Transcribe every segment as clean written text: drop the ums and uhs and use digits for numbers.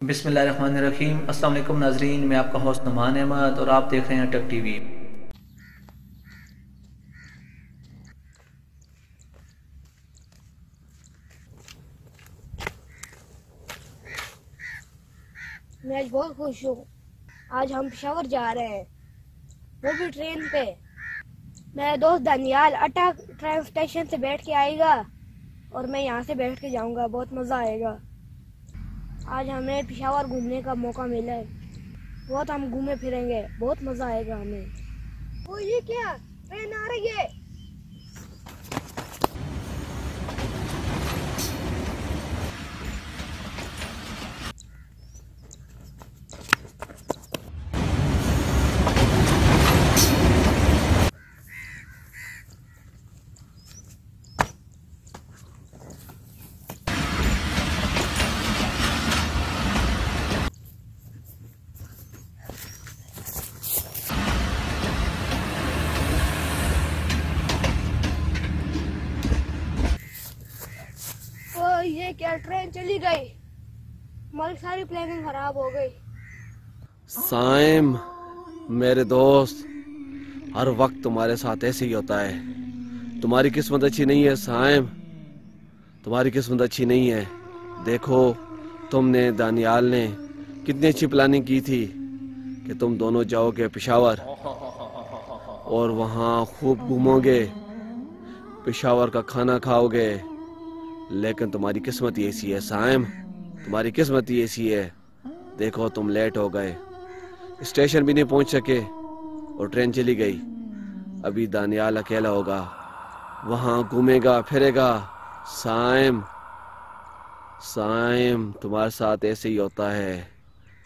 बिस्मिल्लाहिर्रहमानिर्रहीम। अस्सलाम वालेकुम नाजरीन, मैं आपका होस्ट नुमान अहमद और आप देख रहे हैं टेक टीवी। मैं आज बहुत खुश हूँ। आज हम पेशावर जा रहे हैं, वो भी ट्रेन पे। मेरा दोस्त दानियाल अटक ट्रेन स्टेशन से बैठ के आएगा और मैं यहाँ से बैठ के जाऊँगा। बहुत मज़ा आएगा। आज हमें पेशावर घूमने का मौका मिला है। बहुत हम घूमे फिरेंगे, बहुत मज़ा आएगा हमें। वो ये क्या, ट्रेन आ रही है। ये क्या, ट्रेन चली गई। हमारी सारी प्लानिंग खराब हो गई। साइम मेरे दोस्त, हर वक्त तुम्हारे साथ ऐसे ही होता है। तुम्हारी किस्मत अच्छी नहीं है साइम, तुम्हारी किस्मत अच्छी नहीं है। देखो, तुमने दानियाल ने कितनी अच्छी प्लानिंग की थी कि तुम दोनों जाओगे पेशावर और वहाँ खूब घूमोगे, पेशावर का खाना खाओगे। लेकिन तुम्हारी किस्मत ही ऐसी है साइम, तुम्हारी किस्मत ही ऐसी है। देखो, तुम लेट हो गए, स्टेशन भी नहीं पहुंच सके और ट्रेन चली गई। अभी दानियाल अकेला होगा, वहां घूमेगा फिरेगा। साइम साइम तुम्हारे साथ ऐसे ही होता है,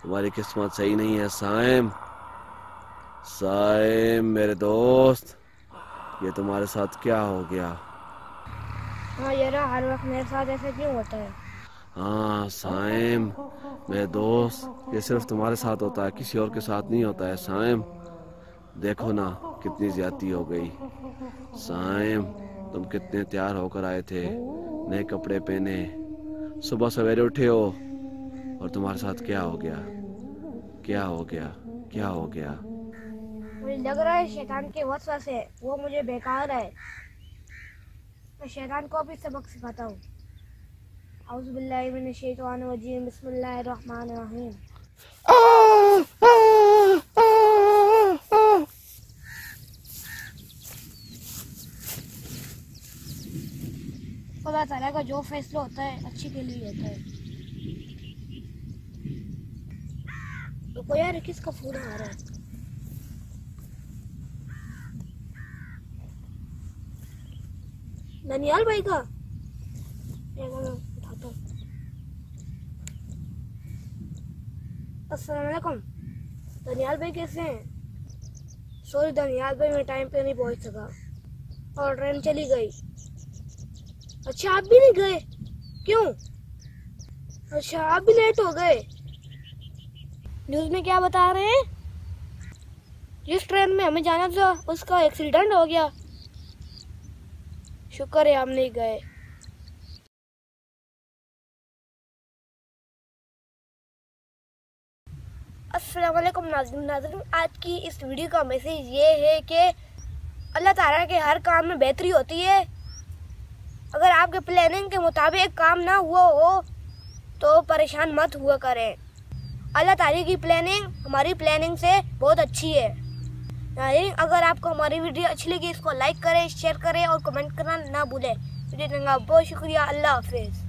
तुम्हारी किस्मत सही नहीं है साइम। साइम मेरे दोस्त, ये तुम्हारे साथ क्या हो गया? हाँ यार, हर वक्त मेरे साथ ऐसे क्यों होता है? हाँ साइम मेरे दोस्त, ये सिर्फ तुम्हारे साथ होता है, किसी और के साथ नहीं होता है साइम। देखो ना, कितनी ज्यादती हो गई। साइम, तुम कितने तैयार होकर आए थे, नए कपड़े पहने, सुबह सवेरे उठे हो और तुम्हारे साथ क्या हो गया? क्या हो गया? क्या हो गया? मुझे लग रहा है शैतान के वसवसे है, वो मुझे बेकार है। मैं शैतान को भी सबक सिखाता हूँ। औज़ु बिल्लाहि मिनश शैतानिर रजीम, बिस्मिल्लाहिर रहमानिर रहीम। खुदा ताला का जो फैसला होता है अच्छे के लिए होता है। रुको यार, किसका फोन आ रहा है? दानियाल भाई का। उठाता हूँ। अस्सलाम वालेकुम। दानियाल भाई कैसे हैं? सॉरी दानियाल भाई, मैं टाइम पे नहीं पहुंच सका और ट्रेन चली गई। अच्छा, आप भी नहीं गए? क्यों? अच्छा, आप भी लेट हो गए। न्यूज़ में क्या बता रहे हैं? जिस ट्रेन में हमें जाना था उसका एक्सीडेंट हो गया। शुक्र है हम नहीं गए। अस्सलाम वालेकुम नाज़रीन, आज की इस वीडियो का मैसेज ये है कि अल्लाह ताला के हर काम में बेहतरी होती है। अगर आपके प्लानिंग के मुताबिक काम ना हुआ हो तो परेशान मत हुआ करें। अल्लाह ताला की प्लानिंग हमारी प्लानिंग से बहुत अच्छी है। नाज़रीन, अगर आपको हमारी वीडियो अच्छी लगी, इसको लाइक करें, शेयर करें और कमेंट करना ना भूलें। वीडियो देखने का बहुत शुक्रिया। अल्लाह हाफिज़।